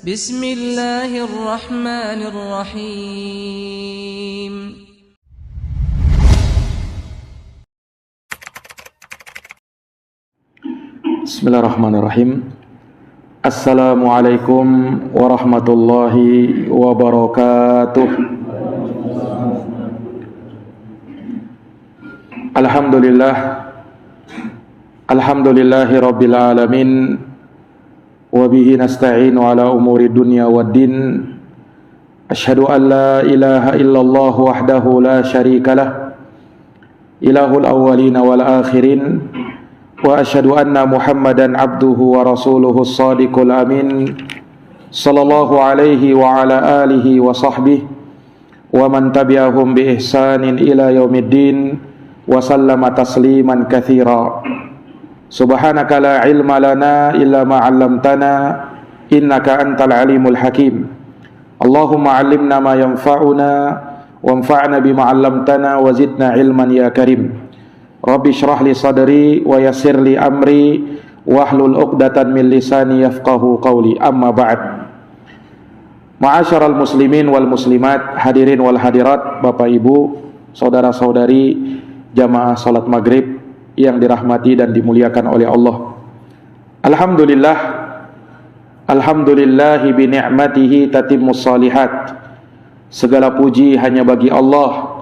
Bismillahirrahmanirrahim. Bismillahirrahmanirrahim. Assalamualaikum warahmatullahi wabarakatuh. Alhamdulillahi rabbil alamin. Wabihi nasta'inu ala umuri dunya waddin. Ashhadu an la ilaha illallah wahdahu la syarikalah, ilahul awwalina wal akhirin. Wa ashhadu anna Muhammadan abduhu wa rasuluhu as-sadiqul amin. Sallallahu alaihi wa ala alihi wa sahbihi wa man tabi'ahum bi ihsanin ila yaumiddin wa sallama tasliman katsira. Subhanaka la ilma lana illa ma 'allamtana innaka antal alimul hakim. Allahumma 'allimna ma yanfa'una wanfa'na bima 'allamtana wa zidna ilman ya karim. Rabbi shrah li sadri wa yassir li amri wahlul 'uqdatan min lisani yafqahu qawli. Amma ba'd. Ma'asyiral muslimin wal muslimat, hadirin wal hadirat, Bapak Ibu, saudara-saudari jamaah salat maghrib yang dirahmati dan dimuliakan oleh Allah. Alhamdulillahi bi ni'matihi tatimmus shalihat. Segala puji hanya bagi Allah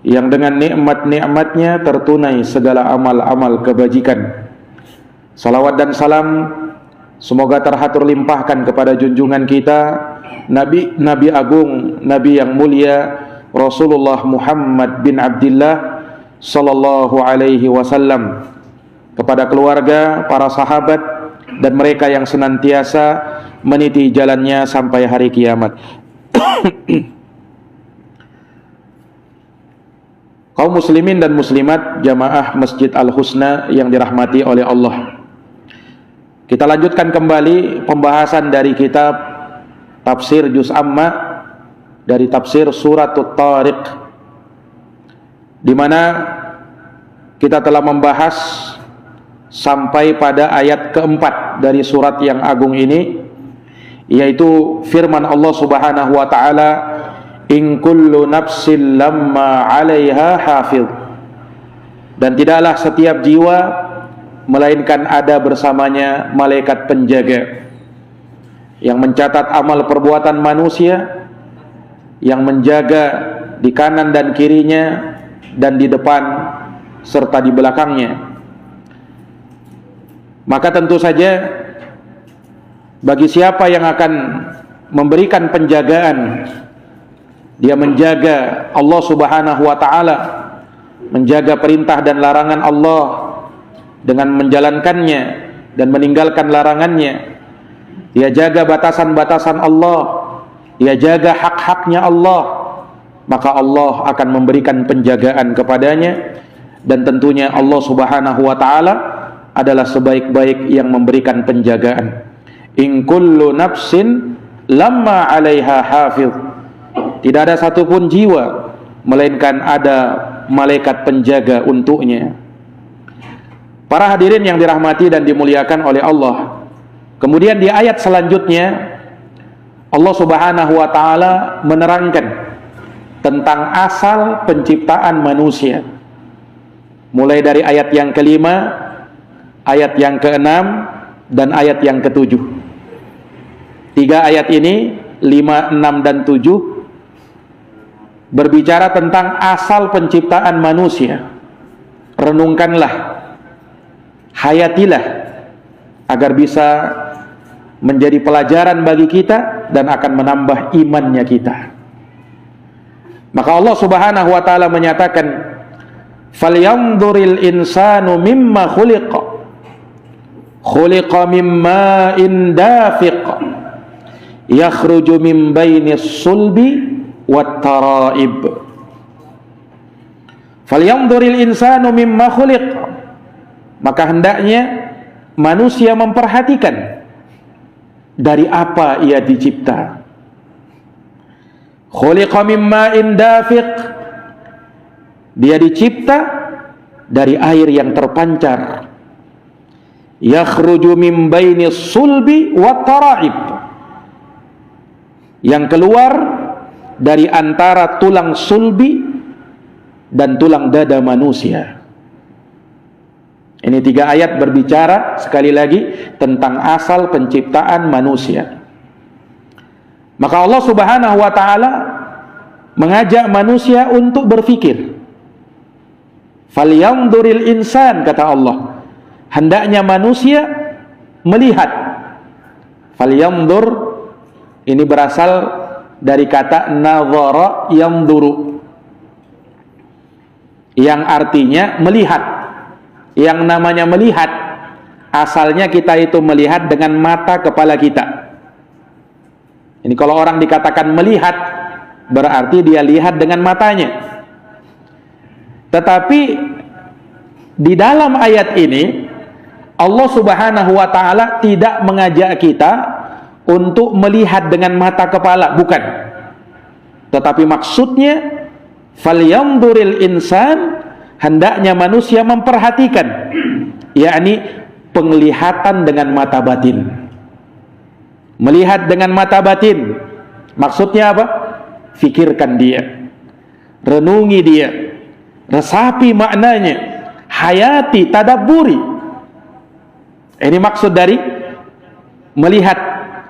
yang dengan nikmat-nikmatnya tertunai segala amal-amal kebajikan. Salawat dan salam semoga terhatur limpahkan kepada junjungan kita, Nabi Agung, Nabi yang mulia, Rasulullah Muhammad bin Abdillah sallallahu alaihi wasallam, kepada keluarga, para sahabat, dan mereka yang senantiasa meniti jalannya sampai hari kiamat. Kaum muslimin dan muslimat jamaah Masjid Al-Husna yang dirahmati oleh Allah, kita lanjutkan kembali pembahasan dari kitab Tafsir Juz Amma, dari tafsir Suratut Tariq, di mana kita telah membahas sampai pada ayat keempat dari surat yang agung ini, yaitu firman Allah Subhanahu wa taala, in kullu nafsin lamma 'alaiha hafiz. Dan tidaklah setiap jiwa melainkan ada bersamanya malaikat penjaga yang mencatat amal perbuatan manusia, yang menjaga di kanan dan kirinya dan di depan serta di belakangnya. Maka tentu saja bagi siapa yang akan memberikan penjagaan, dia menjaga Allah Subhanahu wa taala, menjaga perintah dan larangan Allah dengan menjalankannya dan meninggalkan larangannya. Dia jaga batasan-batasan Allah, dia jaga hak-haknya Allah, maka Allah akan memberikan penjagaan kepadanya. Dan tentunya Allah Subhanahu wa taala adalah sebaik-baik yang memberikan penjagaan. In kullu nafsin lamma 'alaiha hafiz. Tidak ada satupun jiwa melainkan ada malaikat penjaga untuknya. Para hadirin yang dirahmati dan dimuliakan oleh Allah, kemudian di ayat selanjutnya Allah Subhanahu wa taala menerangkan tentang asal penciptaan manusia, mulai dari ayat yang kelima, ayat yang keenam, dan ayat yang ketujuh. Tiga ayat ini, 5, 6, dan 7, berbicara tentang asal penciptaan manusia. Renungkanlah, hayatilah, agar bisa menjadi pelajaran bagi kita dan akan menambah imannya kita. Maka Allah Subhanahu wa taala menyatakan, falyanzuril insanu mimma khuliqa. Khuliqa mimma indafiq. Yakhruju min bainis sulbi wat taraib. Falyanzuril insanu mimma khuliqa. Maka hendaknya manusia memperhatikan dari apa ia dicipta. Khuliqa mimma indafiq. Dia dicipta dari air yang terpancar. Yakhruju min bainis sulbi wat taraib. yang keluar dari antara tulang sulbi dan tulang dada manusia. Ini 3 ayat berbicara sekali lagi tentang asal penciptaan manusia. Maka Allah Subhanahu wa taala mengajak manusia untuk berfikir. Falyanzuril insan, kata Allah, hendaknya manusia melihat. Falyanzur ini berasal dari kata nazara yanzuru, yang artinya melihat. Yang namanya melihat, asalnya kita itu melihat dengan mata kepala kita. Ini kalau orang dikatakan melihat, berarti dia lihat dengan matanya. Tetapi di dalam ayat ini Allah Subhanahu wa taala tidak mengajak kita untuk melihat dengan mata kepala, bukan. Tetapi maksudnya falyanzuril insan, hendaknya manusia memperhatikan, yakni penglihatan dengan mata batin. Melihat dengan mata batin maksudnya apa? Fikirkan dia, renungi dia, resapi maknanya, hayati, tadabburi. Ini maksud dari melihat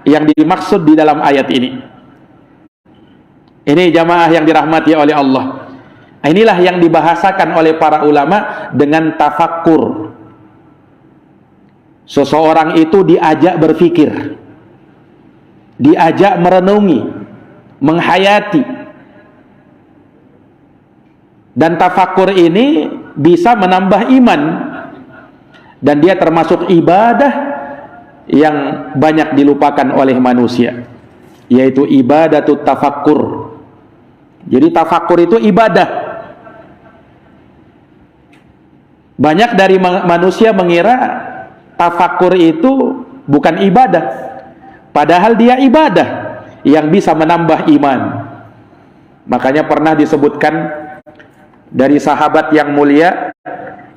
yang dimaksud di dalam ayat ini. Ini jamaah yang dirahmati oleh Allah. Inilah yang dibahasakan oleh para ulama dengan tafakkur. Seseorang itu diajak berfikir, diajak merenungi, menghayati. Dan tafakkur ini bisa menambah iman, dan dia termasuk ibadah yang banyak dilupakan oleh manusia, yaitu ibadatut tafakkur. Jadi tafakkur itu ibadah. Banyak dari manusia mengira tafakkur itu bukan ibadah, padahal dia ibadah yang bisa menambah iman. Makanya pernah disebutkan dari sahabat yang mulia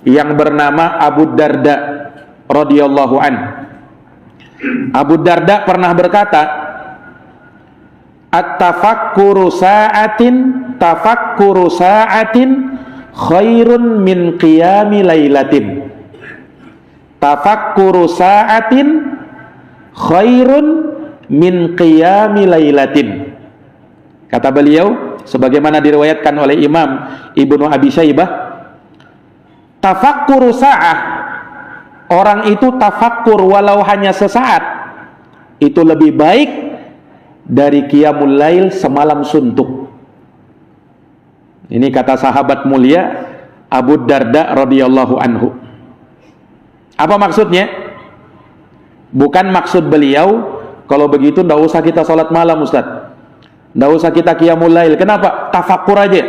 yang bernama Abu Darda radhiyallahu an. Abu Darda pernah berkata, at-tafakkuru sa'atin khairun min qiyami lailatin. Tafakkuru sa'atin khairun min qiyami lailatin. Kata beliau, sebagaimana diriwayatkan oleh Imam Ibnu Abi Syaibah, tafakkuru sa'ah, orang itu tafakkur walau hanya sesaat, itu lebih baik dari qiyamul lail semalam suntuk. Ini kata sahabat mulia Abu Darda radhiyallahu anhu. Apa maksudnya? Bukan maksud beliau kalau begitu tidak usah kita sholat malam, Ustaz, tidak usah kita qiyamul lail. Kenapa? Tafakkur aja.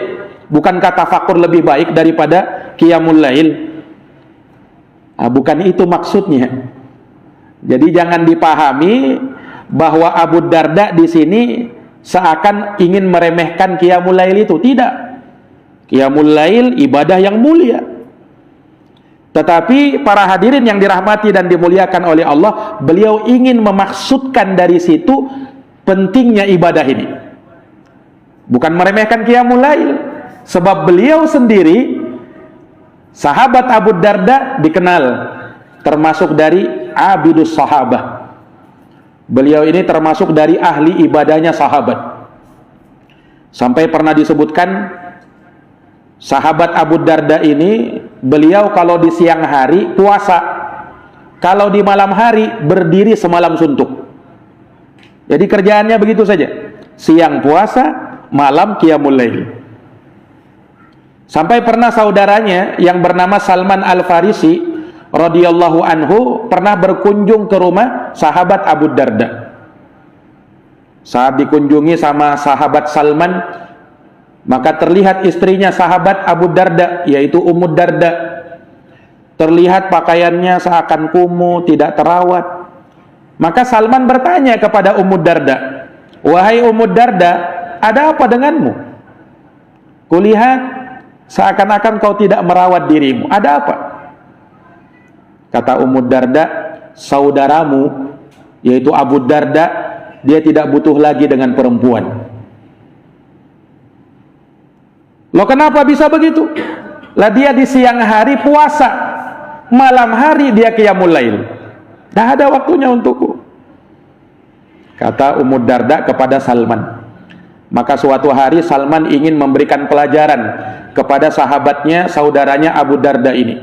Bukankah tafakkur lebih baik daripada qiyamul lail? Bukan itu maksudnya. Jadi jangan dipahami bahwa Abu Darda di sini seakan ingin meremehkan qiyamul lail itu. Tidak. Qiyamul lail ibadah yang mulia. Tetapi para hadirin yang dirahmati dan dimuliakan oleh Allah, beliau ingin memaksudkan dari situ pentingnya ibadah ini. Bukan meremehkan qiyamul lail. Sebab beliau sendiri, sahabat Abu Darda, dikenal termasuk dari abidus sahabah. Beliau ini termasuk dari ahli ibadahnya sahabat. Sampai pernah disebutkan sahabat Abu Darda ini, beliau kalau di siang hari puasa, kalau di malam hari berdiri semalam suntuk. Jadi kerjaannya begitu saja, siang puasa, malam qiyamul lail. Sampai pernah saudaranya yang bernama Salman Al-Farisi radhiyallahu anhu pernah berkunjung ke rumah sahabat Abu Darda. Saat dikunjungi sama sahabat Salman, maka terlihat istrinya sahabat Abu Darda, yaitu Ummu Darda. Terlihat pakaiannya seakan kumuh, tidak terawat. Maka Salman bertanya kepada Ummu Darda, "Wahai Ummu Darda, ada apa denganmu? Kulihat seakan-akan kau tidak merawat dirimu. Ada apa?" Kata Ummu Darda, "Saudaramu, yaitu Abu Darda, dia tidak butuh lagi dengan perempuan. Loh kenapa bisa begitu? Lah dia di siang hari puasa, malam hari dia qiyamul lail. Dah ada waktunya untukku. Kata Ummu Darda kepada Salman. Maka suatu hari Salman ingin memberikan pelajaran kepada sahabatnya, saudaranya Abu Darda ini.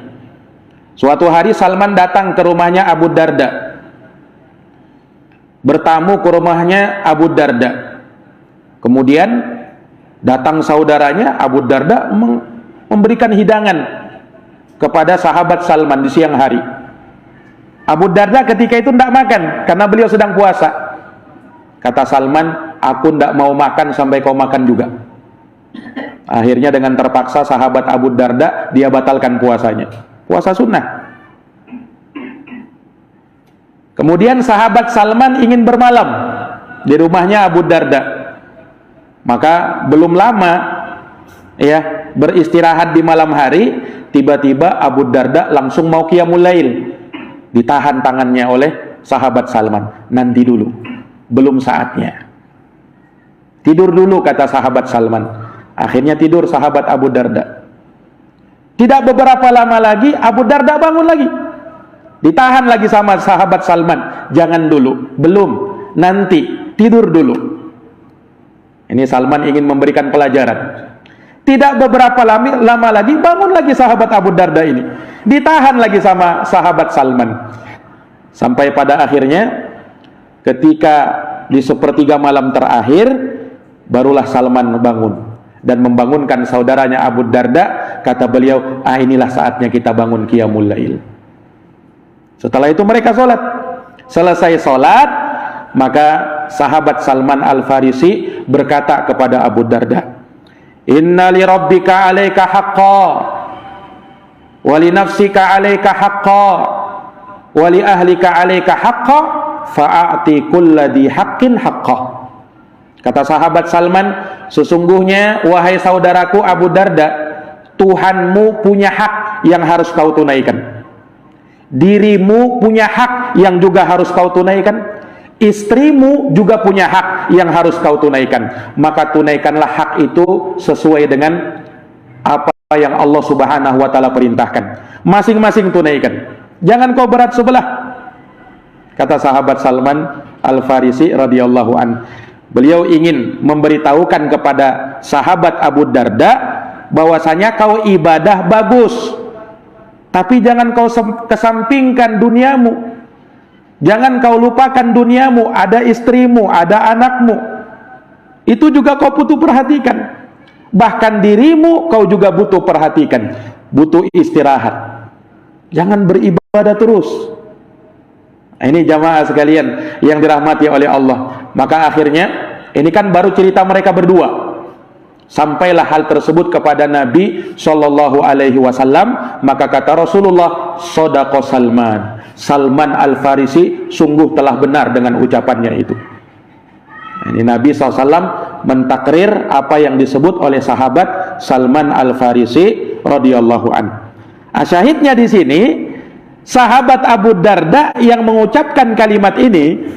Suatu hari Salman datang ke rumahnya Abu Darda, bertamu ke rumahnya Abu Darda. Kemudian datang saudaranya Abu Darda memberikan hidangan kepada sahabat Salman di siang hari. Abu Darda ketika itu tidak makan karena beliau sedang puasa. Kata Salman, aku tidak mau makan sampai kau makan juga. Akhirnya dengan terpaksa sahabat Abu Darda dia batalkan puasanya, puasa sunnah. Kemudian sahabat Salman ingin bermalam di rumahnya Abu Darda. Maka belum lama ya beristirahat di malam hari, tiba-tiba Abu Darda langsung mau qiyamul lail. Ditahan tangannya oleh sahabat Salman. Nanti dulu, belum saatnya. Tidur dulu, kata sahabat Salman. Akhirnya tidur sahabat Abu Darda. Tidak beberapa lama lagi Abu Darda bangun lagi. Ditahan lagi sama sahabat Salman. Jangan dulu, belum, nanti, tidur dulu. Ini Salman ingin memberikan pelajaran. Tidak beberapa lama lagi bangun lagi sahabat Abu Darda ini. Ditahan lagi sama sahabat Salman. Sampai pada akhirnya ketika di sepertiga malam terakhir barulah Salman bangun dan membangunkan saudaranya Abu Darda. Kata beliau, inilah saatnya kita bangun qiyamul lail. Setelah itu mereka sholat. Selesai sholat, maka sahabat Salman Al-Farisi berkata kepada Abu Darda, inna li rabbika alaika haqqa wa li nafsika alaika haqqa wa li ahlika alaika haqqa fa'ati kulladhi haqqin haqqa. Kata sahabat Salman, sesungguhnya wahai saudaraku Abu Darda, Tuhanmu punya hak yang harus kau tunaikan. Dirimu punya hak yang juga harus kau tunaikan. Istrimu juga punya hak yang harus kau tunaikan. Maka tunaikanlah hak itu sesuai dengan apa yang Allah Subhanahu wa ta'ala perintahkan. Masing-masing tunaikan. Jangan kau berat sebelah. Kata sahabat Salman Al-Farisi radhiyallahu an. Beliau ingin memberitahukan kepada sahabat Abu Darda bahwasanya kau ibadah bagus, tapi jangan kau kesampingkan duniamu. Jangan kau lupakan duniamu, ada istrimu, ada anakmu. Itu juga kau butuh perhatikan. Bahkan dirimu kau juga butuh perhatikan. Butuh istirahat. Jangan beribadah terus. Ini jamaah sekalian yang dirahmati oleh Allah. Maka akhirnya, ini kan baru cerita mereka berdua. Sampailah hal tersebut kepada Nabi Shallallahu Alaihi Wasallam. Maka kata Rasulullah, Sodaqo Salman. Salman Al-Farisi sungguh telah benar dengan ucapannya itu. Ini Nabi SAW mentakrir apa yang disebut oleh sahabat Salman Al-Farisi radhiyallahu an. Asyahidnya di sini, sahabat Abu Darda yang mengucapkan kalimat ini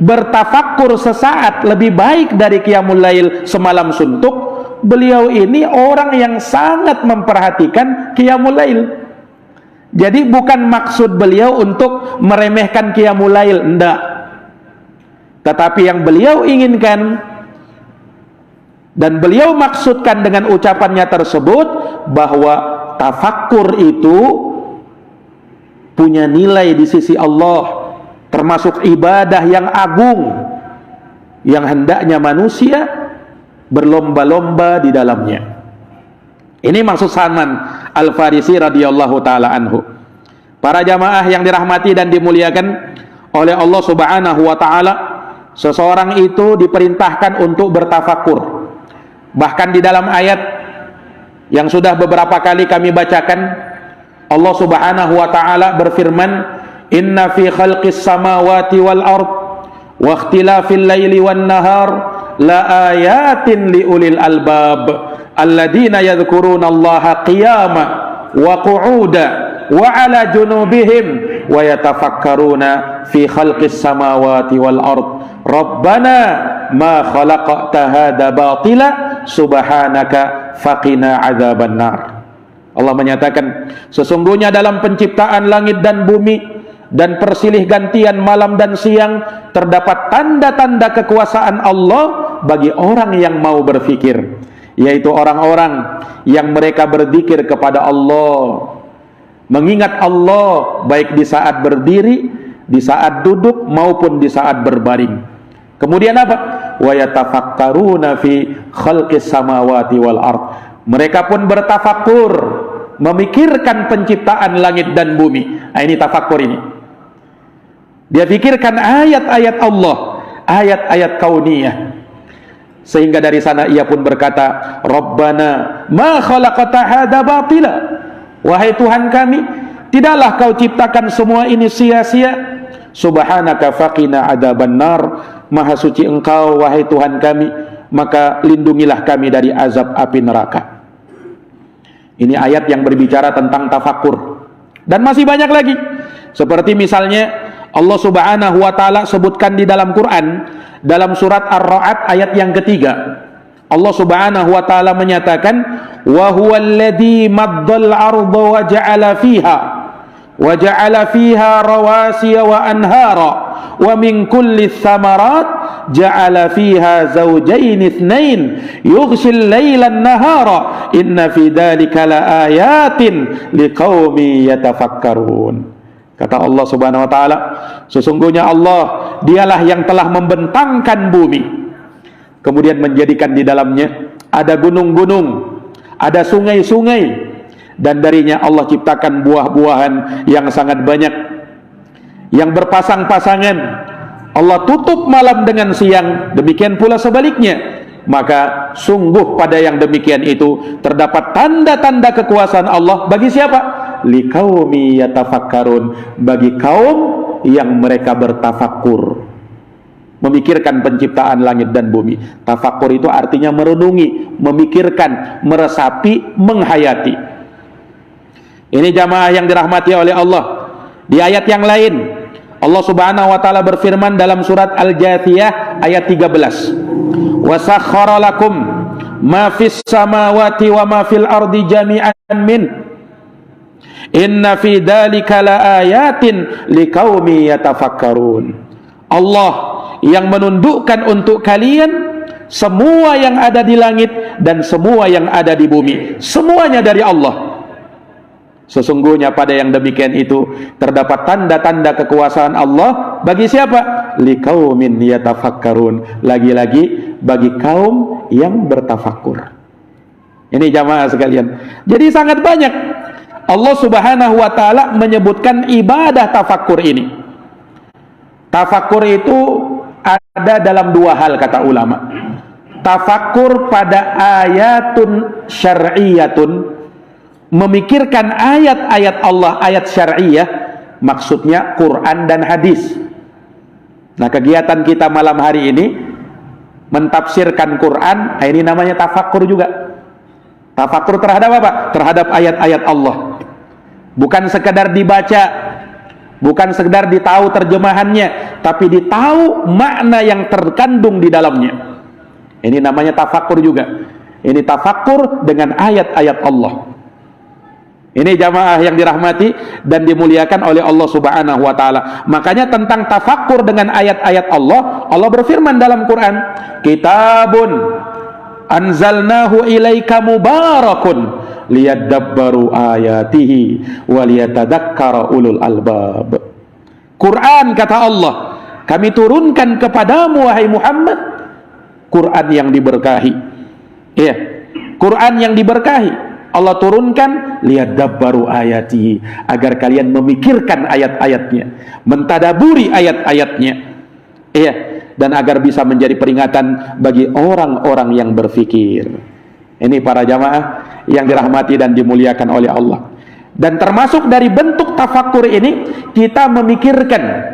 bertafakkur sesaat lebih baik dari qiyamul lail semalam suntuk. Beliau ini orang yang sangat memperhatikan qiyamul lail. Jadi bukan maksud beliau untuk meremehkan qiyamul lail, enggak. Tetapi yang beliau inginkan dan beliau maksudkan dengan ucapannya tersebut, bahwa tafakkur itu punya nilai di sisi Allah, termasuk ibadah yang agung yang hendaknya manusia berlomba-lomba di dalamnya. Ini maksud Salman Al-Farisi radhiyallahu taala anhu. Para jamaah yang dirahmati dan dimuliakan oleh Allah Subhanahu wa taala, seseorang itu diperintahkan untuk bertafakur. Bahkan di dalam ayat yang sudah beberapa kali kami bacakan, Allah Subhanahu wa taala berfirman, "Inna fi khalqis samawati wal ard wa ikhtilafil laili wan nahar la ayatin liulil albab alladzina yadhkurunallaha qiyama wa qu'uda wa 'ala junubihim wa yatafakkaruna fi khalqis samawati wal ard Rabbana ma khalaqta hadza batila subhanaka faqina adzabannar. Allah menyatakan, sesungguhnya dalam penciptaan langit dan bumi dan persilih gantian malam dan siang terdapat tanda-tanda kekuasaan Allah bagi orang yang mau berfikir, yaitu orang-orang yang mereka berzikir kepada Allah, mengingat Allah baik di saat berdiri, di saat duduk maupun di saat berbaring. Kemudian apa? Wa yatafakkaruna fi khalqis samawati wal ard. Mereka pun bertafakkur, memikirkan penciptaan langit dan bumi. Nah, ini tafakkur ini. Dia pikirkan ayat-ayat Allah, ayat-ayat kauniyah. Sehingga dari sana ia pun berkata, Rabbana ma khalaqta hadza batila. Wahai Tuhan kami, tidaklah kau ciptakan semua ini sia-sia. Subhanaka faqina adzabannar. Maha suci engkau wahai Tuhan kami, maka lindungilah kami dari azab api neraka. Ini ayat yang berbicara tentang tafakkur. Dan masih banyak lagi. Seperti misalnya Allah Subhanahu wa taala sebutkan di dalam Quran dalam surat Ar-Ra'd ayat yang ketiga. Allah Subhanahu wa taala menyatakan, wa huwallazi maddal arda wa ja'ala fiha rawasiya wa anhara wa min kulli tsamarat ja'ala fiha zawjayn itsnain yughshil laila an-nahara inna fi dzalika laayatin liqaumin yatafakkarun. Kata Allah Subhanahu wa taala, sesungguhnya Allah dialah yang telah membentangkan bumi, kemudian menjadikan di dalamnya ada gunung-gunung, ada sungai-sungai, dan darinya Allah ciptakan buah-buahan yang sangat banyak yang berpasang-pasangan. Allah tutup malam dengan siang, demikian pula sebaliknya. Maka sungguh pada yang demikian itu terdapat tanda-tanda kekuasaan Allah bagi siapa? Liqaumi yatafakkarun, bagi kaum yang mereka bertafakkur, memikirkan penciptaan langit dan bumi. Tafakkur itu artinya merenungi, memikirkan, meresapi, menghayati. Ini jamaah yang dirahmati oleh Allah. Di ayat yang lain Allah Subhanahu wa taala berfirman dalam surat Al-Jathiyah ayat 13, wa sakhkhara lakum ma fis samawati wa ma fil ardi jami'an min inna fi dzalika laayatin liqaumin yatafakkarun. Allah yang menundukkan untuk kalian semua yang ada di langit dan semua yang ada di bumi, semuanya dari Allah. Sesungguhnya pada yang demikian itu terdapat tanda-tanda kekuasaan Allah bagi siapa? Liqaumin yatafakkarun. Lagi-lagi bagi kaum yang bertafakkur. Ini jamaah sekalian. Jadi sangat banyak Allah Subhanahu wa taala menyebutkan ibadah tafakkur ini. Tafakkur itu ada dalam dua hal kata ulama. Tafakkur pada ayatun syar'iyatun, memikirkan ayat-ayat Allah, ayat syariah, maksudnya Quran dan hadis. Nah, kegiatan kita malam hari ini mentafsirkan Quran, ini namanya tafakkur juga. Tafakkur terhadap apa? Terhadap ayat-ayat Allah. Bukan sekedar dibaca, bukan sekedar ditahu terjemahannya, tapi ditahu makna yang terkandung di dalamnya. Ini namanya tafakkur juga. Ini tafakkur dengan ayat-ayat Allah. Ini jamaah yang dirahmati dan dimuliakan oleh Allah Subhanahu wa taala. Makanya tentang tafakkur dengan ayat-ayat Allah, Allah berfirman dalam Quran, "Kitabun anzalnahu ilaika mubarakun liyadabbaru ayatihi wa liyatadzakkara ulul albab." Quran kata Allah, kami turunkan kepadamu wahai Muhammad, Quran yang diberkahi. Iya, Quran yang diberkahi. Allah turunkan liyadabbaru ayatihi, agar kalian memikirkan ayat-ayatnya, mentadaburi ayat-ayatnya. Iya, dan agar bisa menjadi peringatan bagi orang-orang yang berfikir. Ini para jamaah yang dirahmati dan dimuliakan oleh Allah. Dan termasuk dari bentuk tafakkur ini, kita memikirkan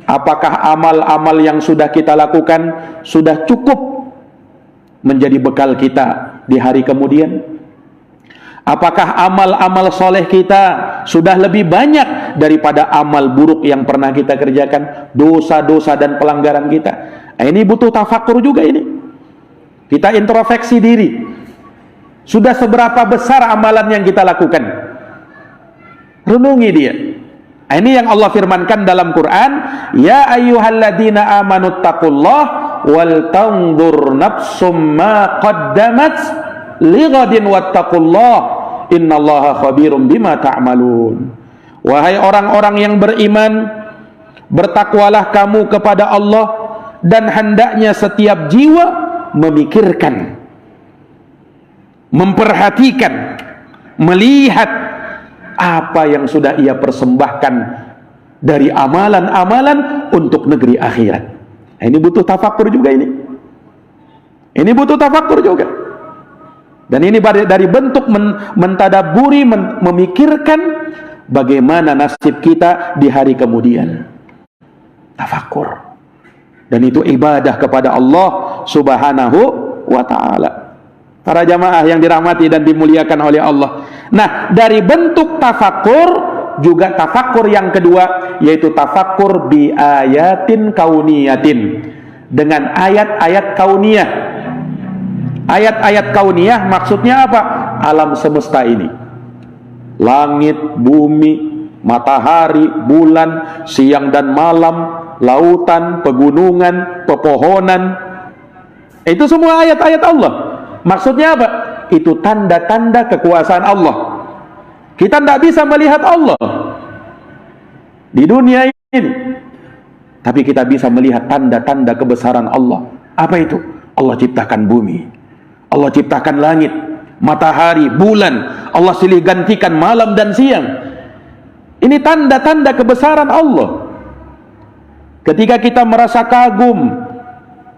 apakah amal-amal yang sudah kita lakukan sudah cukup menjadi bekal kita di hari kemudian, Apakah amal-amal soleh kita sudah lebih banyak daripada amal buruk yang pernah kita kerjakan, dosa-dosa dan pelanggaran kita? Nah, ini butuh tafakur juga ini. Kita introspeksi diri. Sudah seberapa besar amalan yang kita lakukan? Renungi dia. Nah, ini yang Allah firmankan dalam Quran, ya ayyuhalladzina amanuttaqullah wal tanzur nafsum ma qaddamat lighadin wattaqullah innallaha khabirum bima ta'malun. Wahai orang-orang yang beriman, bertakwalah kamu kepada Allah, dan hendaknya setiap jiwa memikirkan, memperhatikan, melihat apa yang sudah ia persembahkan dari amalan-amalan untuk negeri akhirat. Nah, ini butuh tafakur juga ini. Ini butuh tafakur juga. Dan ini dari bentuk mentadaburi, memikirkan bagaimana nasib kita di hari kemudian. Tafakur. Dan itu ibadah kepada Allah Subhanahu wa ta'ala. Para jamaah yang dirahmati dan dimuliakan oleh Allah. Nah, dari bentuk tafakur juga tafakur yang kedua, yaitu tafakur bi ayatin kauniyatin, dengan ayat-ayat kauniyah. Ayat-ayat kauniyah maksudnya apa? Alam semesta ini, langit, bumi, matahari, bulan, siang dan malam, lautan, pegunungan, pepohonan, itu semua ayat-ayat Allah. Maksudnya apa? Itu tanda-tanda kekuasaan Allah. Kita tidak bisa melihat Allah di dunia ini, tapi kita bisa melihat tanda-tanda kebesaran Allah. Apa itu? Allah ciptakan bumi, Allah ciptakan langit, matahari, bulan, Allah silih gantikan malam dan siang. Ini tanda-tanda kebesaran Allah. Ketika kita merasa kagum,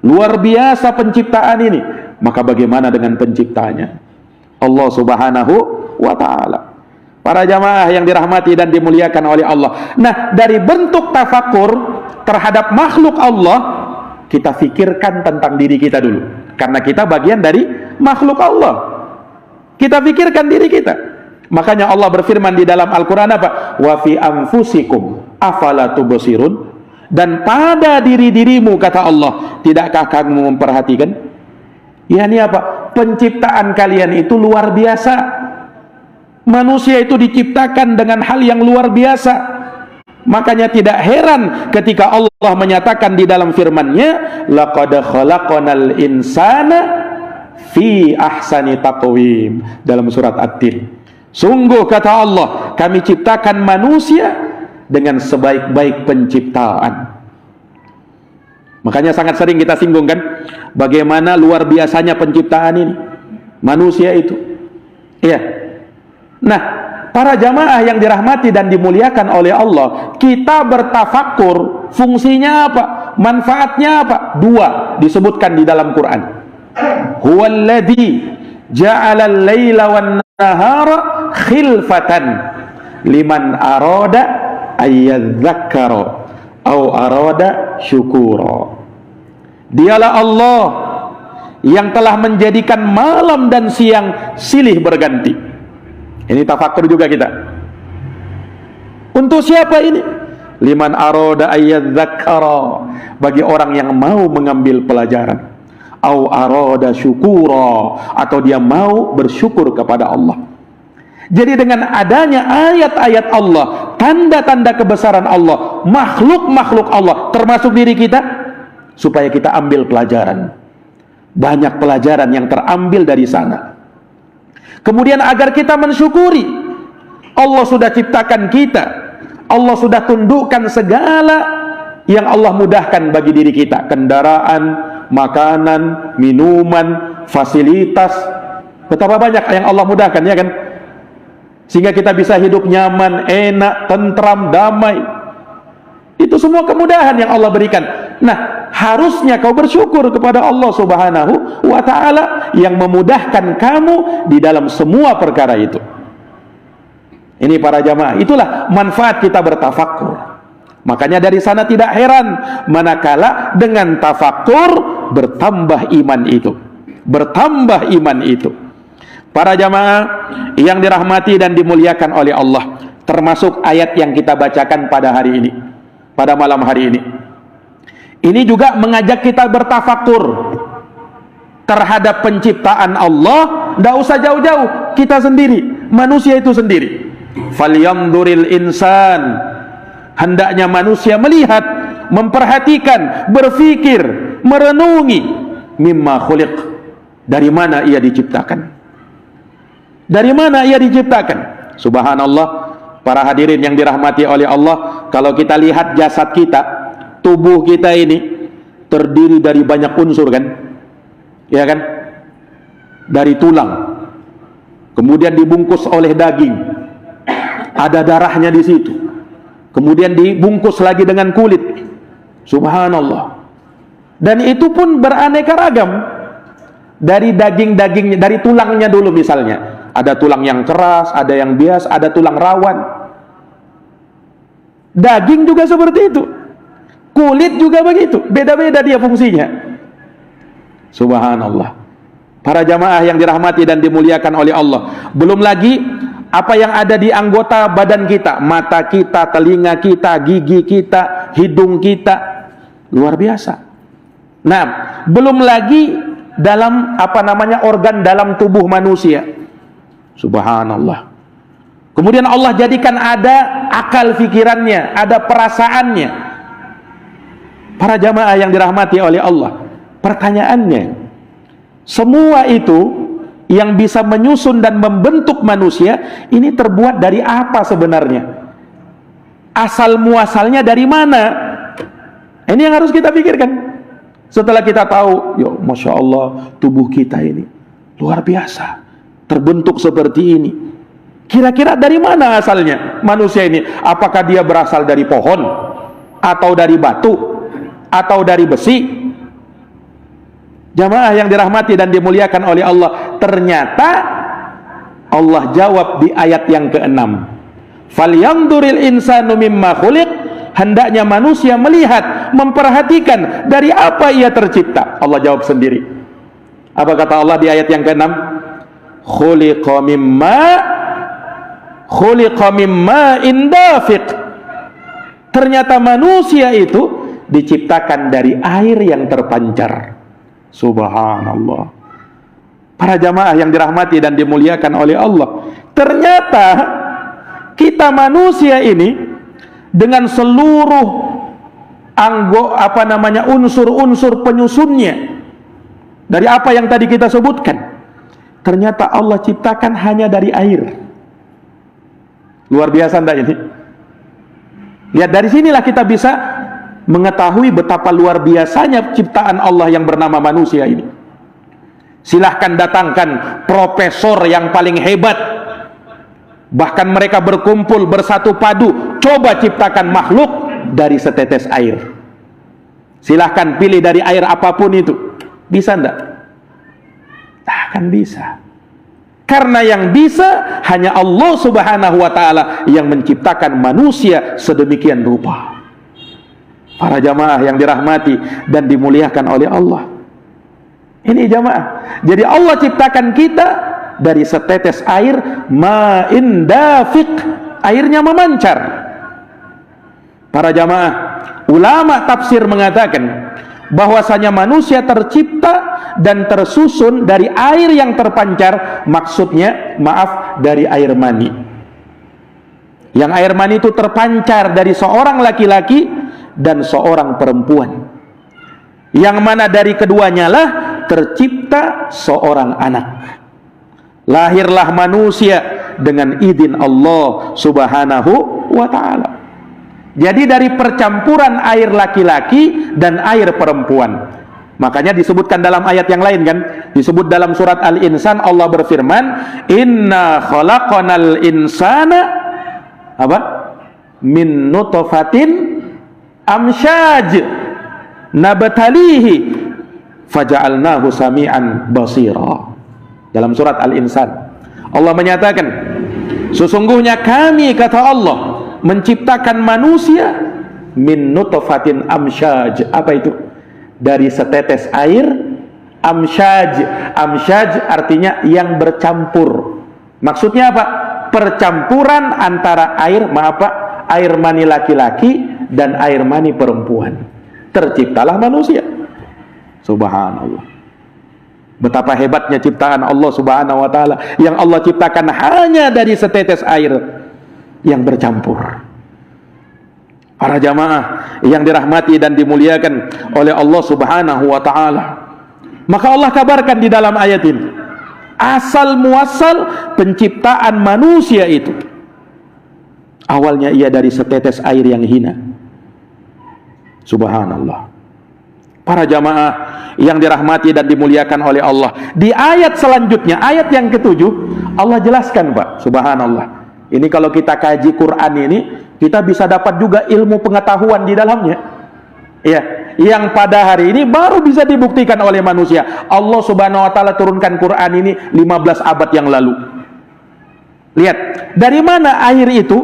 luar biasa penciptaan ini, maka bagaimana dengan penciptanya? Allah Subhanahu wa ta'ala. Para jamaah yang dirahmati dan dimuliakan oleh Allah. Nah, dari bentuk tafakur terhadap makhluk Allah, kita fikirkan tentang diri kita dulu. Karena kita bagian dari makhluk Allah. Kita fikirkan diri kita. Makanya Allah berfirman di dalam Al-Quran apa? Wa fi anfusikum afala tubsirun. Dan pada diri-dirimu, kata Allah, tidakkah kamu memperhatikan? Ya, ini apa? Penciptaan kalian itu luar biasa. Manusia itu diciptakan dengan hal yang luar biasa. Makanya tidak heran ketika Allah menyatakan di dalam firman-Nya, laqad khalaqnal insana fi ahsani taqwim, dalam surat At-Tin. Sungguh, kata Allah, kami ciptakan manusia dengan sebaik-baik penciptaan. Makanya sangat sering kita singgung kan, bagaimana luar biasanya penciptaan ini, manusia itu. Iya. Nah, para jamaah yang dirahmati dan dimuliakan oleh Allah, kita bertafakur, fungsinya apa? Manfaatnya apa? Dua disebutkan di dalam Quran. Huwallazi ja'ala al-laila wan-nahara khilfatan liman arada ayyadzakkara au arada syukura. Dialah Allah yang telah menjadikan malam dan siang silih berganti. Ini tafakur juga kita. Untuk siapa ini? Liman arada ayyadzakkara, bagi orang yang mau mengambil pelajaran. Au arada syukura, atau dia mau bersyukur kepada Allah. Jadi dengan adanya ayat-ayat Allah, tanda-tanda kebesaran Allah, makhluk-makhluk Allah, termasuk diri kita, supaya kita ambil pelajaran. Banyak pelajaran yang terambil dari sana. Kemudian agar kita mensyukuri, Allah sudah ciptakan kita, Allah sudah tundukkan segala yang Allah mudahkan bagi diri kita. Kendaraan, makanan, minuman, fasilitas, betapa banyak yang Allah mudahkan, ya kan? Sehingga kita bisa hidup nyaman, enak, tentram, damai. Itu semua kemudahan yang Allah berikan. Nah, harusnya kau bersyukur kepada Allah Subhanahu wa ta'ala yang memudahkan kamu di dalam semua perkara itu. Ini para jamaah, itulah manfaat kita bertafakur. Makanya dari sana tidak heran manakala dengan tafakur bertambah iman itu. Bertambah iman itu. Para jamaah yang dirahmati dan dimuliakan oleh Allah, termasuk ayat yang kita bacakan pada hari ini, pada malam hari ini. Ini juga mengajak kita bertafakur terhadap penciptaan Allah. Tidak usah jauh-jauh, kita sendiri, manusia itu sendiri. Falyamduril insan, hendaknya manusia melihat, memperhatikan, berfikir, merenungi, mimma khuliq, dari mana ia diciptakan. Dari mana ia diciptakan? Subhanallah, para hadirin yang dirahmati oleh Allah, kalau kita lihat jasad kita, tubuh kita ini terdiri dari banyak unsur, kan? Ya kan? Dari tulang, kemudian dibungkus oleh daging, ada darahnya di situ, kemudian dibungkus lagi dengan kulit. Subhanallah. Dan itu pun beraneka ragam. Dari daging-dagingnya, dari tulangnya dulu misalnya, ada tulang yang keras, ada yang biasa, ada tulang rawan. Daging juga seperti itu, kulit juga begitu, beda-beda dia fungsinya. Subhanallah. Para jamaah yang dirahmati dan dimuliakan oleh Allah, belum lagi apa yang ada di anggota badan kita, mata kita, telinga kita, gigi kita, hidung kita, luar biasa. Nah, belum lagi dalam organ dalam tubuh manusia. Subhanallah. Kemudian Allah jadikan ada akal fikirannya, ada perasaannya. Para jamaah yang dirahmati oleh Allah, pertanyaannya, semua itu yang bisa menyusun dan membentuk manusia ini terbuat dari apa sebenarnya? Asal muasalnya dari mana? Ini yang harus kita pikirkan. Setelah kita tahu, ya Masya Allah, tubuh kita ini luar biasa, terbentuk seperti ini. Kira-kira dari mana asalnya manusia ini? Apakah dia berasal dari pohon, atau dari batu, atau dari besi? Jamaah yang dirahmati dan dimuliakan oleh Allah, ternyata Allah jawab di ayat yang ke-6. Falyanzuril insanu mimma khuliq, hendaknya manusia melihat, memperhatikan dari apa ia tercipta. Allah jawab sendiri. Apa kata Allah di ayat yang ke-6? Khuliqa mimma indafiq. Ternyata manusia itu diciptakan dari air yang terpancar. Subhanallah. Para jamaah yang dirahmati dan dimuliakan oleh Allah, ternyata kita manusia ini dengan seluruh unsur-unsur penyusunnya, dari apa yang tadi kita sebutkan, ternyata Allah ciptakan hanya dari air. Luar biasa enggak ini? Lihat, dari sinilah kita bisa mengetahui betapa luar biasanya ciptaan Allah yang bernama manusia ini. Silahkan datangkan profesor yang paling hebat, bahkan mereka berkumpul bersatu padu, coba ciptakan makhluk dari setetes air. Silahkan pilih dari air apapun itu, bisa enggak? Tak akan bisa. Karena yang bisa hanya Allah Subhanahu wa ta'ala yang menciptakan manusia sedemikian rupa. Para jamaah yang dirahmati dan dimuliakan oleh Allah, ini jamaah, jadi Allah ciptakan kita dari setetes air, ma'in dafiq, airnya memancar. Para jamaah, ulama tafsir mengatakan bahwasanya manusia tercipta dan tersusun dari air yang terpancar, maksudnya dari air mani. Yang air mani itu terpancar dari seorang laki-laki dan seorang perempuan, yang mana dari keduanya lah tercipta seorang anak. Lahirlah manusia dengan izin Allah Subhanahu wa ta'ala. Jadi dari percampuran air laki-laki dan air perempuan. Makanya disebutkan dalam ayat yang lain, kan? Disebut dalam surat Al-Insan, Allah berfirman, Inna khalaqanal insana min nutfatin amsyaj nabtalihi faja'alnahu sami'an basira. Dalam surat Al-Insan Allah menyatakan, sesungguhnya kami, kata Allah, menciptakan manusia min nutfatin amsyaj. Apa itu? Dari setetes air Amsyaj artinya yang bercampur. Maksudnya apa? Percampuran antara air mani laki-laki dan air mani perempuan. Terciptalah manusia. Subhanallah. Betapa hebatnya ciptaan Allah Subhanahu wa taala, yang Allah ciptakan hanya dari setetes air yang bercampur. Para jamaah yang dirahmati dan dimuliakan oleh Allah Subhanahu wa taala, maka Allah kabarkan di dalam ayat ini, asal muasal penciptaan manusia itu awalnya ia dari setetes air yang hina. Subhanallah. Para jamaah yang dirahmati dan dimuliakan oleh Allah, di ayat selanjutnya, ayat yang ke-7, Allah jelaskan, Pak. Subhanallah. Ini kalau kita kaji Quran ini, kita bisa dapat juga ilmu pengetahuan di dalamnya. Ya, yang pada hari ini baru bisa dibuktikan oleh manusia. Allah Subhanahu wa taala turunkan Quran ini 15 abad yang lalu. Lihat, dari mana air itu?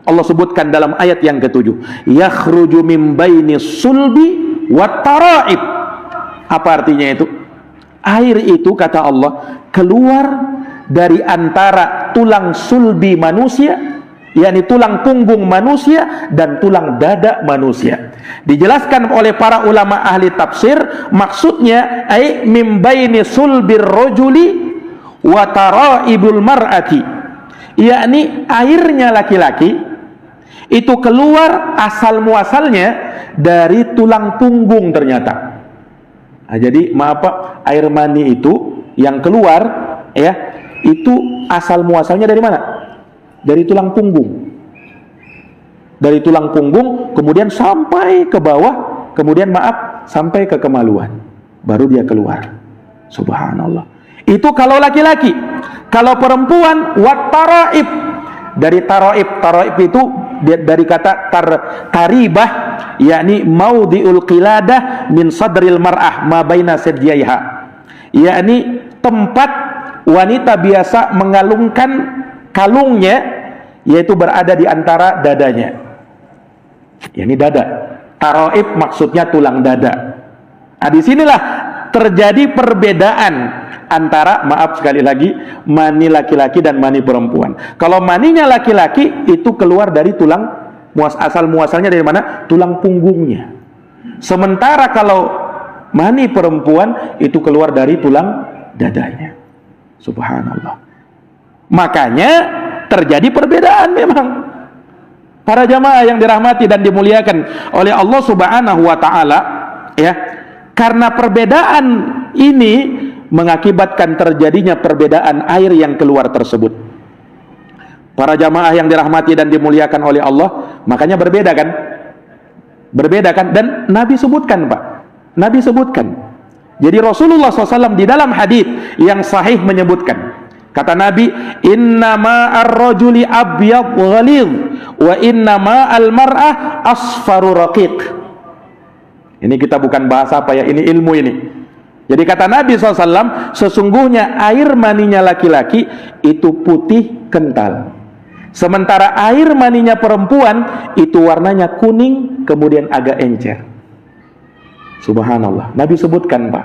Allah sebutkan dalam ayat yang ke-7. Yakhruju min baini sulbi wat taraib. Apa artinya itu? Air itu, kata Allah, keluar dari antara tulang sulbi manusia, yakni tulang punggung manusia dan tulang dada manusia. Dijelaskan oleh para ulama ahli tafsir, maksudnya ai mim baini sulbir rajuli wa taraibul mar'ati, yakni airnya laki-laki itu keluar asal muasalnya dari tulang punggung ternyata. Nah, jadi maaf Pak, air mani itu yang keluar ya, itu asal muasalnya dari mana? Dari tulang punggung. Dari tulang punggung kemudian sampai ke bawah, kemudian sampai ke kemaluan, baru dia keluar. Subhanallah. Itu kalau laki-laki. Kalau perempuan, wat taraib. Dari taraib itu dari kata taribah, yakni maudhi'ul qiladah min sadril mar'ah ma baina sadjaiha, yakni tempat wanita biasa mengalungkan kalungnya, yaitu berada di antara dadanya, yakni dada. Taraib maksudnya tulang dada. Nah, disinilah terjadi perbedaan antara, maaf sekali lagi, mani laki-laki dan mani perempuan. Kalau maninya laki-laki itu keluar dari tulang asal muasalnya dari mana? Tulang punggungnya. Sementara kalau mani perempuan itu keluar dari tulang dadanya. Subhanallah. Makanya terjadi perbedaan memang. Para jamaah yang dirahmati dan dimuliakan oleh Allah Subhanahu wa taala, ya. Karena perbedaan ini mengakibatkan terjadinya perbedaan air yang keluar tersebut. Para jamaah yang dirahmati dan dimuliakan oleh Allah, makanya berbeda kan? Berbeda kan? Dan Nabi sebutkan, Pak. Nabi sebutkan. Jadi Rasulullah SAW di dalam hadis yang sahih menyebutkan, kata Nabi, innama ar-rajuli abyad ghalidh wa innama al-mar'ah asfaru raqiq. Ini kita bukan bahasa apa ya, ini ilmu ini. Jadi kata Nabi SAW, sesungguhnya air maninya laki-laki itu putih kental, sementara air maninya perempuan itu warnanya kuning kemudian agak encer. Subhanallah. Nabi sebutkan, Pak.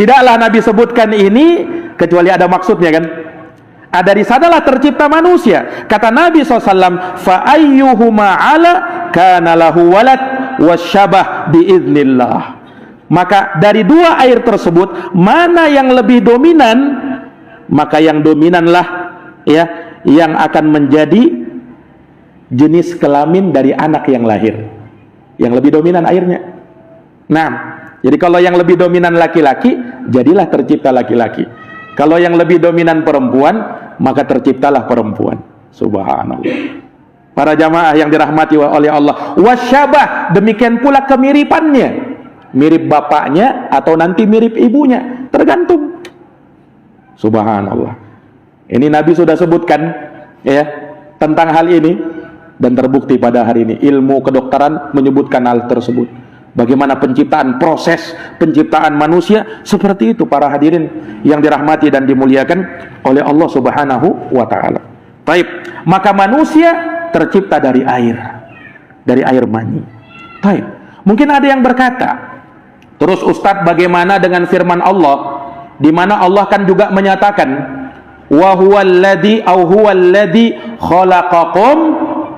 Tidaklah Nabi sebutkan ini kecuali ada maksudnya kan? Dari sanalah tercipta manusia. Kata Nabi SAW, fa ayyuhuma ala kana lahu walad wasyabah biiznillah. Maka dari dua air tersebut, mana yang lebih dominan, maka yang dominanlah ya yang akan menjadi jenis kelamin dari anak yang lahir. Yang lebih dominan airnya. Nah, jadi kalau yang lebih dominan laki-laki, jadilah tercipta laki-laki. Kalau yang lebih dominan perempuan, maka terciptalah perempuan. Subhanallah. Para jamaah yang dirahmati oleh Allah, wasyabah, demikian pula kemiripannya. Mirip bapaknya atau nanti mirip ibunya, tergantung. Subhanallah. Ini Nabi sudah sebutkan ya tentang hal ini, dan terbukti pada hari ini ilmu kedokteran menyebutkan hal tersebut. Bagaimana penciptaan, proses penciptaan manusia seperti itu, para hadirin yang dirahmati dan dimuliakan oleh Allah Subhanahu wa taala. Baik, maka manusia tercipta dari air mani. Baik. Mungkin ada yang berkata, Terus Ustadz, bagaimana dengan firman Allah di mana Allah kan juga menyatakan wa huwallazi khalaqakum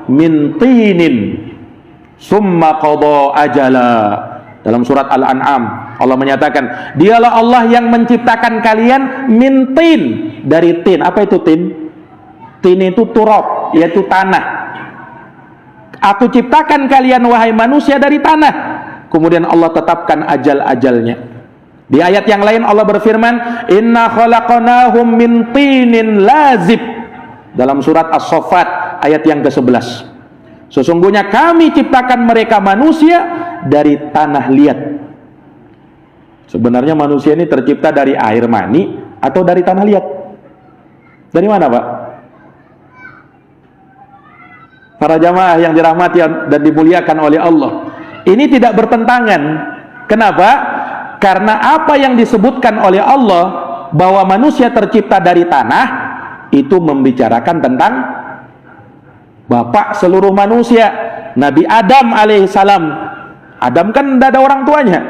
min tinin summa qada ajala. Dalam surat Al-An'am Allah menyatakan, dialah Allah yang menciptakan kalian min tin, dari tin. Apa itu tin? Tin itu turab, yaitu tanah. Aku ciptakan kalian wahai manusia dari tanah. Kemudian Allah tetapkan ajal-ajalnya. Di ayat yang lain Allah berfirman, inna khalaqnahum min tinin lazib. Dalam surat As-Saffat ayat yang ke-11. Sesungguhnya kami ciptakan mereka manusia dari tanah liat. Sebenarnya manusia ini tercipta dari air mani atau dari tanah liat? Dari mana, Pak? Para jamaah yang dirahmati dan dimuliakan oleh Allah, ini tidak bertentangan. Kenapa? Karena apa yang disebutkan oleh Allah bahwa manusia tercipta dari tanah, itu membicarakan tentang bapak seluruh manusia, Nabi Adam alaihissalam. Adam kan tidak ada orang tuanya,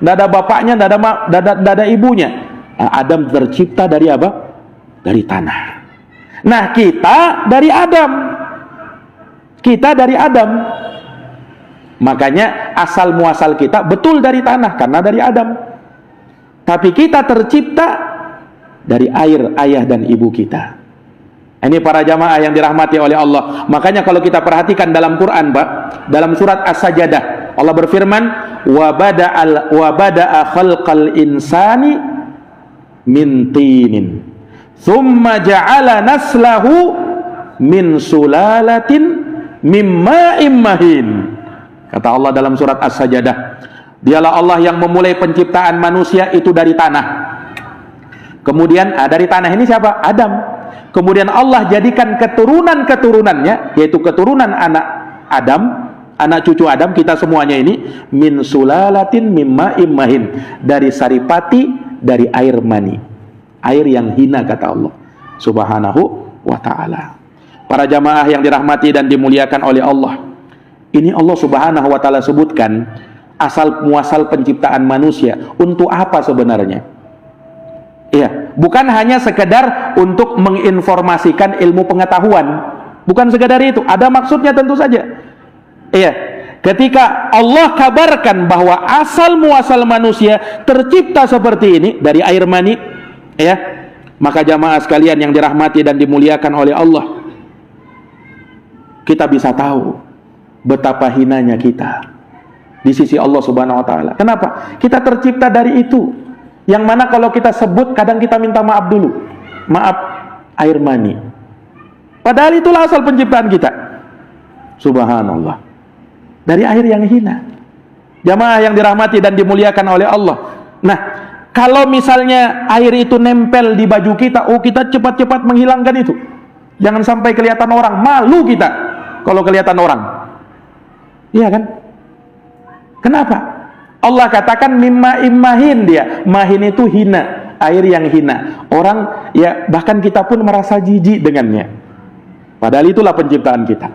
tidak ada bapaknya, tidak ada ibunya. Nah, Adam tercipta dari apa? Dari tanah. Nah, kita dari Adam. Kita dari Adam. Makanya asal muasal kita betul dari tanah, karena dari Adam. Tapi kita tercipta dari air ayah dan ibu kita. Ini para jamaah yang dirahmati oleh Allah. Makanya kalau kita perhatikan dalam Quran, Pak, dalam surat As-Sajdah Allah berfirman, wa bada'a khalqal insani min tinin thumma ja'ala naslahu min sulalatin mimma immahin. Kata Allah dalam surat As-Sajdah, dialah Allah yang memulai penciptaan manusia itu dari tanah. Kemudian dari tanah ini siapa? Adam. Kemudian Allah jadikan keturunan-keturunannya, yaitu keturunan anak Adam, anak cucu Adam, kita semuanya ini, min sulalatin mimma immahin, dari saripati, dari air mani, air yang hina, kata Allah subhanahu wa ta'ala. Para jamaah yang dirahmati dan dimuliakan oleh Allah, ini Allah subhanahu wa ta'ala sebutkan asal muasal penciptaan manusia. Untuk apa sebenarnya? Iya, bukan hanya sekedar untuk menginformasikan ilmu pengetahuan, bukan sekedar itu, ada maksudnya tentu saja. Iya, ketika Allah kabarkan bahwa asal muasal manusia tercipta seperti ini dari air mani, ya, maka jamaah sekalian yang dirahmati dan dimuliakan oleh Allah, kita bisa tahu betapa hinanya kita di sisi Allah subhanahu wa ta'ala. Kenapa? Kita tercipta dari itu, yang mana kalau kita sebut kadang kita minta maaf dulu. Maaf, air mani. Padahal itulah asal penciptaan kita. Subhanallah. Dari air yang hina. Jamaah yang dirahmati dan dimuliakan oleh Allah. Nah, kalau misalnya air itu nempel di baju kita, oh kita cepat-cepat menghilangkan itu. Jangan sampai kelihatan orang, malu kita kalau kelihatan orang. Iya kan? Kenapa? Allah katakan mimma immahin, dia mahin itu hina, air yang hina. Orang ya bahkan kita pun merasa jijik dengannya. Padahal itulah penciptaan kita.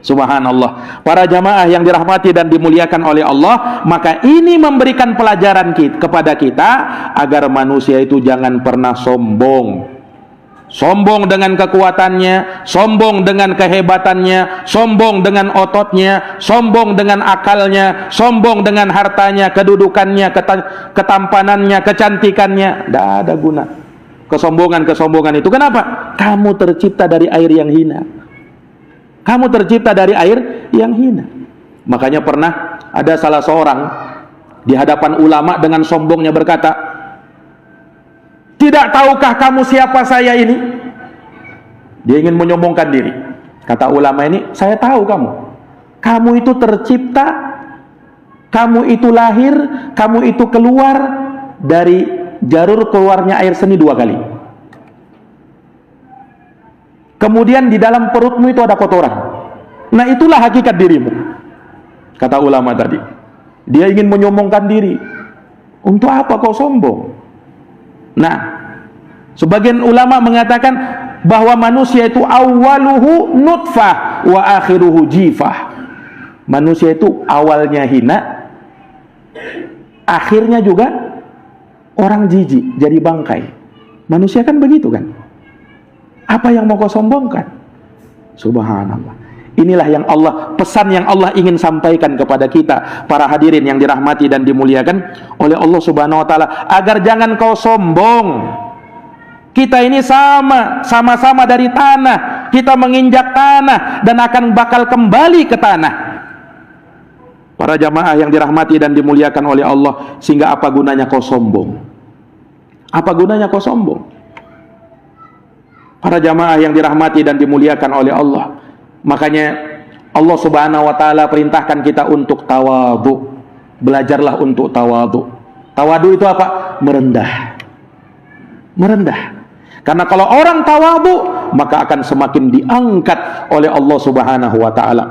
Subhanallah. Para jamaah yang dirahmati dan dimuliakan oleh Allah, maka ini memberikan pelajaran kepada kita agar manusia itu jangan pernah sombong. Sombong dengan kekuatannya, sombong dengan kehebatannya, sombong dengan ototnya, sombong dengan akalnya, sombong dengan hartanya, kedudukannya, ketampanannya, kecantikannya. Tidak ada guna kesombongan-kesombongan itu. Kenapa? Kamu tercipta dari air yang hina. Kamu tercipta dari air yang hina. Makanya pernah ada salah seorang di hadapan ulama dengan sombongnya berkata, tidak tahukah kamu siapa saya ini? Dia ingin menyombongkan diri. Kata ulama ini, saya tahu kamu. Kamu itu tercipta, kamu itu lahir, kamu itu keluar dari jalur keluarnya air seni 2 kali. Kemudian di dalam perutmu itu ada kotoran. Nah, itulah hakikat dirimu. Kata ulama tadi. Dia ingin menyombongkan diri. Untuk apa kau sombong? Nah, sebagian ulama mengatakan bahwa manusia itu awaluhu nutfah wa akhiruhu jifah. Manusia itu awalnya hina, akhirnya juga orang jijik, jadi bangkai. Manusia kan begitu kan? Apa yang mau kau sombongkan? Subhanallah. Inilah yang Allah, pesan yang Allah ingin sampaikan kepada kita, para hadirin yang dirahmati dan dimuliakan oleh Allah Subhanahu wa taala, agar jangan kau sombong. Kita ini sama-sama dari tanah. Kita menginjak tanah dan akan bakal kembali ke tanah. Para jamaah yang dirahmati dan dimuliakan oleh Allah, sehingga apa gunanya kau sombong? Apa gunanya kau sombong? Para jamaah yang dirahmati dan dimuliakan oleh Allah, makanya Allah Subhanahu wa taala perintahkan kita untuk tawadhu. Belajarlah untuk tawadhu. Tawadhu itu apa? Merendah. Merendah. Karena kalau orang tawadhu, maka akan semakin diangkat oleh Allah Subhanahu wa taala.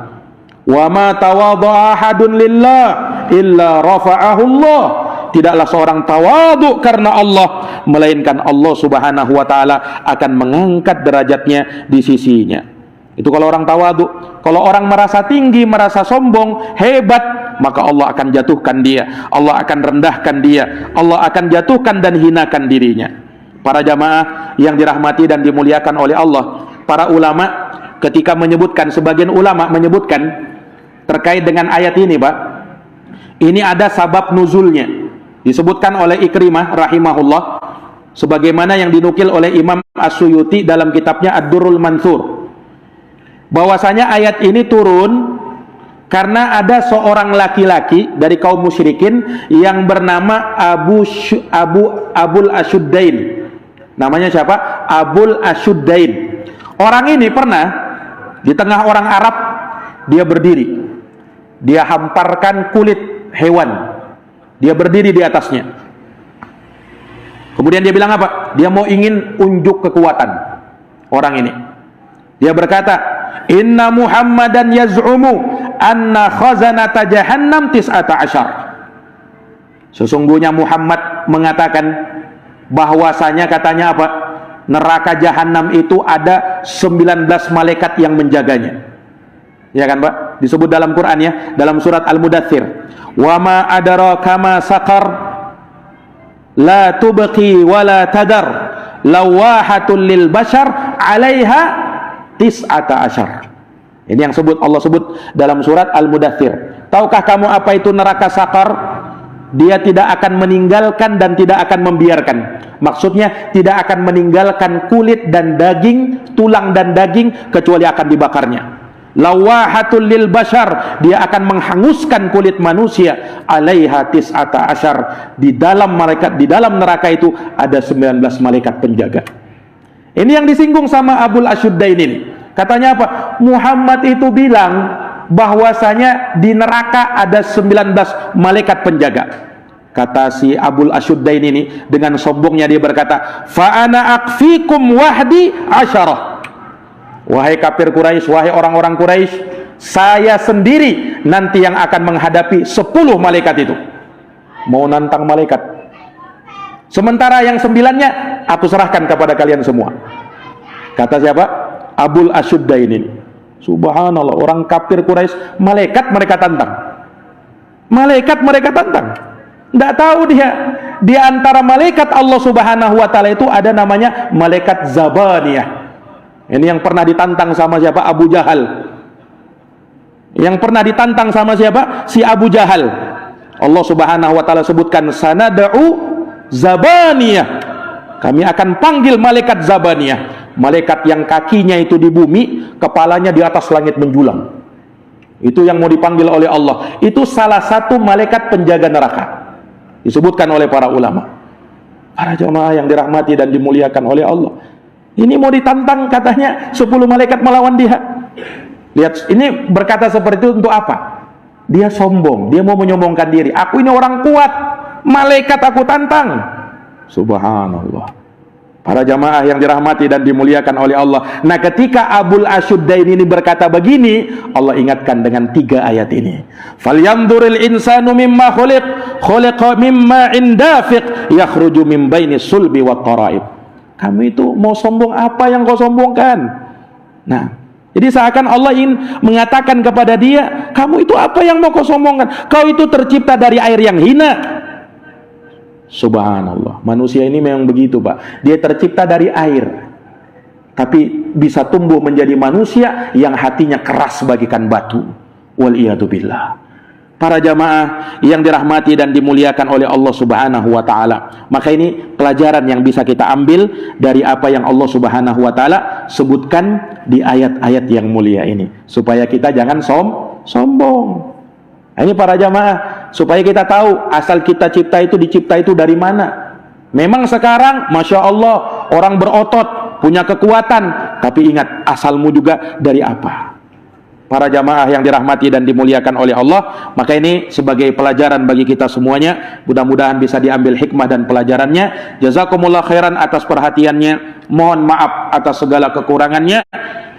Wa ma tawadha'a ahadun lillah illa rafa'ahu Allah. Tidaklah seorang tawadhu karena Allah, melainkan Allah Subhanahu wa taala akan mengangkat derajatnya di sisinya. Itu kalau orang tawadhu. Kalau orang merasa tinggi, merasa sombong, hebat, maka Allah akan jatuhkan dia. Allah akan rendahkan dia. Allah akan jatuhkan dan hinakan dirinya. Para jamaah yang dirahmati dan dimuliakan oleh Allah, para ulama ketika menyebutkan, sebagian ulama menyebutkan terkait dengan ayat ini, Pak, ini ada sabab nuzulnya. Disebutkan oleh Ikrimah rahimahullah, sebagaimana yang dinukil oleh Imam As-Suyuti dalam kitabnya Ad-Durrul Mansur, bahwasanya ayat ini turun karena ada seorang laki-laki dari kaum musyrikin yang bernama Abul Asyuddain. Namanya siapa? Abul Asyuddain. Orang ini pernah di tengah orang Arab, dia berdiri, dia hamparkan kulit hewan, dia berdiri di atasnya. Kemudian dia bilang apa? Dia mau ingin unjuk kekuatan orang ini. Dia berkata, Inna Muhammadan yaz'umu anna khazanata jahannam tis'ata asyar. Sesungguhnya Muhammad mengatakan bahwasanya, katanya apa? Neraka jahanam itu ada 19 malaikat yang menjaganya. Ya kan, Pak? Disebut dalam Quran ya, dalam surat Al-Mudaththir. Wa ma adraka ma saqar la tubqi wa la tadar lawahatul lil bashar 'alaiha tis'ata asyar. Ini yang Allah sebut dalam surat Al-Mudaththir. Tahukah kamu apa itu neraka sakar? Dia tidak akan meninggalkan dan tidak akan membiarkan. Maksudnya tidak akan meninggalkan kulit dan daging, tulang dan daging, kecuali akan dibakarnya. Lawahatul lil bashar, dia akan menghanguskan kulit manusia. Alaiha tis'ata asyar, di dalam neraka itu ada 19 malaikat penjaga. Ini yang disinggung sama Abul Asyuddain ini. Katanya apa? Muhammad itu bilang bahwasanya di neraka ada 19 malaikat penjaga. Kata si Abul Asyuddain ini dengan sombongnya, dia berkata, fa ana akfikum wahdi asyarah. Wahai kafir Quraisy, wahai orang-orang Quraisy, saya sendiri nanti yang akan menghadapi 10 malaikat itu. Mau nantang malaikat. Sementara yang 9-nya aku serahkan kepada kalian semua. Kata siapa? Abul Asyuddain ini. Subhanallah, orang kafir Quraisy, malaikat mereka tantang. Malaikat mereka tantang. Tidak tahu dia, di antara malaikat Allah Subhanahu wa taala itu ada namanya malaikat Zabaniyah. Ini yang pernah ditantang sama siapa? Abu Jahal. Yang pernah ditantang sama siapa? Si Abu Jahal. Allah Subhanahu wa taala sebutkan, sanada'u Zabaniyah. Kami akan panggil malaikat Zabaniyah. Malaikat yang kakinya itu di bumi, kepalanya di atas langit menjulang. Itu yang mau dipanggil oleh Allah. Itu salah satu malaikat penjaga neraka. Disebutkan oleh para ulama. Para jemaah yang dirahmati dan dimuliakan oleh Allah. Ini mau ditantang, katanya 10 malaikat melawan dia. Lihat, ini berkata seperti itu untuk apa? Dia sombong, dia mau menyombongkan diri. Aku ini orang kuat, malaikat aku tantang. Subhanallah. Para jamaah yang dirahmati dan dimuliakan oleh Allah. Nah, ketika Abul Asyuddain ini berkata begini, Allah ingatkan dengan 3 ayat ini. Falyanzuril insanu mimma khuliqa mimma indafiq yakhruju min baini sulbi wat taraib. Kamu itu mau sombong apa yang kau sombongkan? Nah, jadi seakan Allah ingin mengatakan kepada dia, kamu itu apa yang mau kau sombongkan? Kau itu tercipta dari air yang hina. Subhanallah. Manusia ini memang begitu, Pak. Dia tercipta dari air, tapi bisa tumbuh menjadi manusia yang hatinya keras bagaikan batu. Waliyatubillah. Para jamaah yang dirahmati dan dimuliakan oleh Allah Subhanahu wa taala. Maka ini pelajaran yang bisa kita ambil dari apa yang Allah Subhanahu wa taala sebutkan di ayat-ayat yang mulia ini, supaya kita jangan sombong. Nah, ini para jamaah, supaya kita tahu asal kita dicipta itu dari mana. Memang sekarang Masya Allah orang berotot, punya kekuatan, tapi ingat asalmu juga dari apa. Para jamaah yang dirahmati dan dimuliakan oleh Allah, maka ini sebagai pelajaran bagi kita semuanya. Mudah-mudahan bisa diambil hikmah dan pelajarannya. Jazakumullah khairan atas perhatiannya. Mohon maaf atas segala kekurangannya.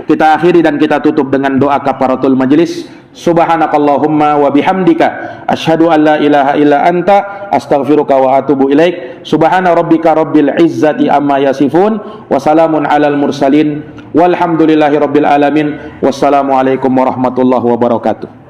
Kita akhiri dan kita tutup dengan doa kafaratul majelis. Subhanakallahumma wa bihamdika asyhadu an la ilaha illa anta astaghfiruka wa atubu ilaik. Subhana rabbika rabbil izzati amma yasifun wa salamun alal mursalin walhamdulillahi rabbil alamin. Wassalamu alaikum warahmatullahi wabarakatuh.